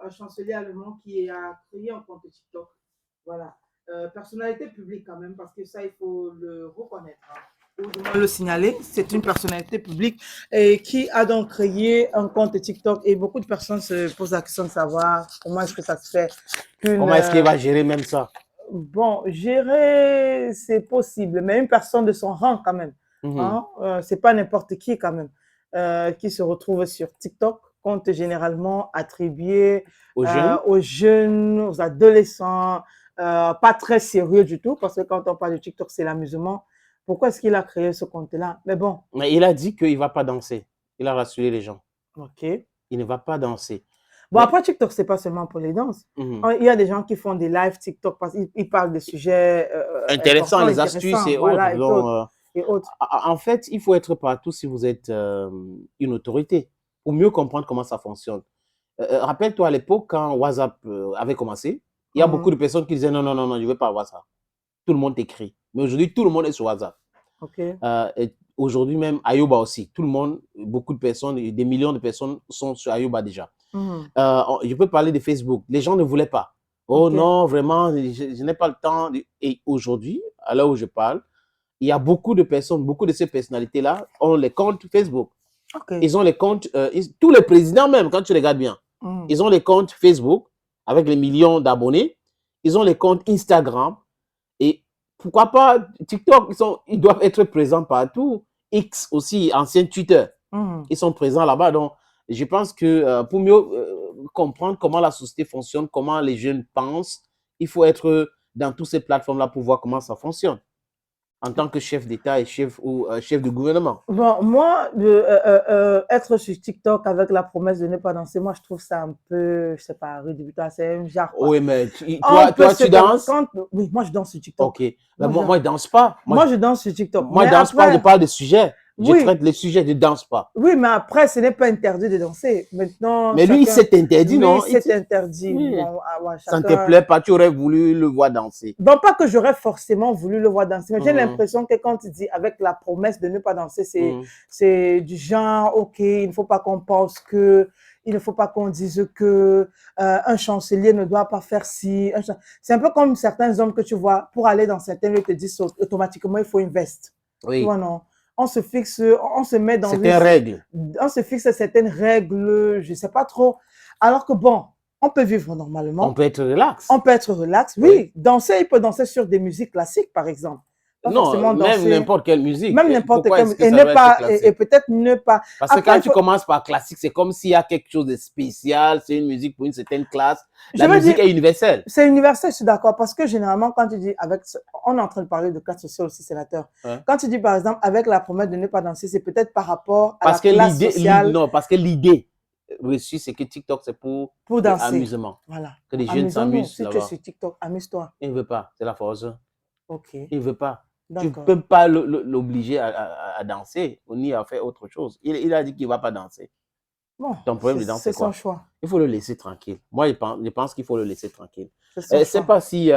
un chancelier allemand qui a créé un compte TikTok. Voilà. Personnalité publique quand même, parce que ça, il faut le reconnaître. Hein. Ou du moins le signaler. C'est une personnalité publique et qui a donc créé un compte TikTok. Et beaucoup de personnes se posent la question de savoir comment est-ce que ça se fait qu'une... Comment est-ce qu'il va gérer même ça? Bon, gérer, c'est possible, mais une personne de son rang quand même. Mhm. Hein? C'est pas n'importe qui quand même qui se retrouve sur TikTok, compte généralement attribué Aux jeunes? aux jeunes, aux adolescents, pas très sérieux du tout, parce que quand on parle de TikTok, c'est l'amusement. Pourquoi est-ce qu'il a créé ce compte-là? Mais bon, Mais il a dit qu'il ne va pas danser. Il a rassuré les gens. ok. Il ne va pas danser. Bon, Mais après, TikTok, c'est pas seulement pour les danses. mhm. Il y a des gens qui font des lives TikTok parce qu'ils parlent de sujets Intéressant, importants, les astuces intéressants, et autres. voilà, et Donc, autres. Et autres. en fait, il faut être partout si vous êtes une autorité pour mieux comprendre comment ça fonctionne. Rappelle-toi à l'époque, quand WhatsApp avait commencé, il y a beaucoup de personnes qui disaient non, non, non, non, je ne veux pas avoir ça. Tout le monde écrit. Mais aujourd'hui, tout le monde est sur WhatsApp. Ok. Aujourd'hui même, Ayoba aussi. Tout le monde, beaucoup de personnes, des millions de personnes sont sur Ayoba déjà. Je peux parler de Facebook. Les gens ne voulaient pas. Oh Ok. non, vraiment, je n'ai pas le temps. Et aujourd'hui, à l'heure où je parle, il y a beaucoup de personnes, beaucoup de ces personnalités-là ont les comptes Facebook. Ok. Ils ont les comptes, tous les présidents même, quand tu regardes bien, ils ont les comptes Facebook avec les millions d'abonnés. Ils ont les comptes Instagram. Et pourquoi pas TikTok, ils doivent être présents partout. X aussi, ancien Twitter, ils sont présents là-bas. Donc, je pense que pour mieux comprendre comment la société fonctionne, comment les jeunes pensent, il faut être dans toutes ces plateformes-là pour voir comment ça fonctionne en tant que chef d'État et chef de gouvernement. Bon, moi, être sur TikTok avec la promesse de ne pas danser, moi, je trouve ça un peu, je sais pas, rédhibitoire, c'est un genre, quoi. Oui, mais On peut toi, se tu danses? Oui, moi, je danse sur TikTok. Ok. Mais moi, je danse pas. Moi, je danse sur TikTok. Moi, Mais je danse pas, je après, parle de sujets. Je oui, traite les sujets, je danse pas. oui, mais après, ce n'est pas interdit de danser. Maintenant, Mais lui, il chacun, s'est interdit, lui, non? c'est interdit. Oui. Bon, ah ouais, Ça ne te chacun. plaît pas, tu aurais voulu le voir danser. Donc, pas que j'aurais forcément voulu le voir danser, mais j'ai Mhm. l'impression que quand il dit avec la promesse de ne pas danser, Mhm. c'est du genre, OK, il ne faut pas qu'on pense que, il ne faut pas qu'on dise que un chancelier ne doit pas faire ci. C'est un peu comme certains hommes que tu vois, pour aller dans certains lieux, ils te disent automatiquement, il faut une veste. Tu vois, Oui, non? On se fixe, on se met dans c'est une, une règle. on se fixe certaines règles, je ne sais pas trop. Alors que bon, on peut vivre On normalement. peut être relax. On peut être relax, Oui. oui. Danser, il peut danser sur des musiques classiques, par exemple. Pas Non, forcément même danser, n'importe quelle musique. même n'importe Pourquoi quelle est-ce musique. que Et ça ne doit être pas, et classique? peut-être ne pas. Parce que Après, quand il tu faut, commences par classique, c'est comme s'il y a quelque chose de spécial, c'est une musique pour une certaine classe. je La veux dire, musique est universelle. c'est universel, je suis d'accord. Parce que généralement, quand tu dis avec, on est en train de parler de classe sociale aussi, sénateur. Hein? Quand tu dis, par exemple, avec la promesse de ne pas danser, c'est peut-être par rapport à la Parce que classe sociale non, parce que l'idée reçue, c'est que TikTok, c'est pour pour danser. amusement. Voilà. Que les jeunes Amusons-nous. s'amusent Si tu es là-bas. sur TikTok, amuse-toi. Il ne veut pas, c'est la force. OK. Il ne veut pas. Tu ne D'accord. peux pas l'obliger à danser ni à faire autre chose. Il a dit qu'il ne va pas danser. Bon, Ton problème dedans, c'est c'est son quoi? choix. Il faut le laisser tranquille. Moi, je pense qu'il faut le laisser tranquille. C'est Je son ne sais choix. pas si